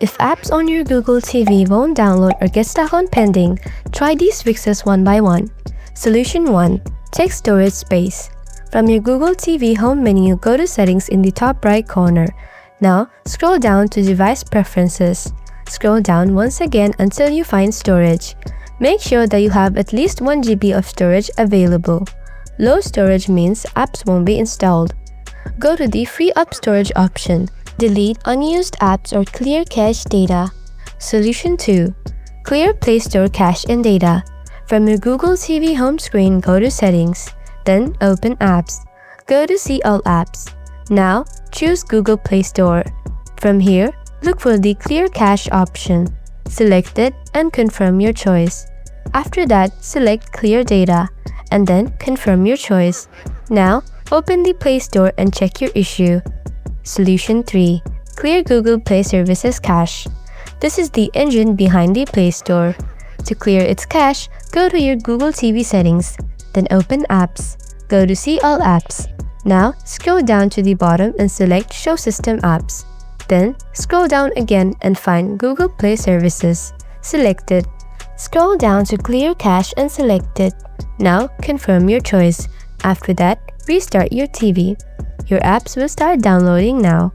If apps on your Google TV won't download or get stuck on pending, try these fixes one by one. Solution 1. Take storage space. From your Google TV home menu, go to Settings in the top right corner. Now, scroll down to Device Preferences. Scroll down once again until you find Storage. Make sure that you have at least 1 GB of storage available. Low storage means apps won't be installed. Go to the Free Up Storage option. Delete unused apps or clear cache data. Solution 2. Clear Play Store cache and data. From your Google TV home screen, go to Settings. Then open Apps. Go to See All Apps. Now, choose Google Play Store. From here, look for the Clear Cache option. Select it and confirm your choice. After that, select Clear Data and then confirm your choice. Now, open the Play Store and check your issue. Solution 3. Clear Google Play Services cache. This is the engine behind the Play Store. To clear its cache, go to your Google TV settings, then open Apps. Go to See All Apps. Now, scroll down to the bottom and select Show System Apps. Then, scroll down again and find Google Play Services. Select it. Scroll down to Clear Cache and select it. Now, confirm your choice. After that, restart your TV. Your apps will start downloading now.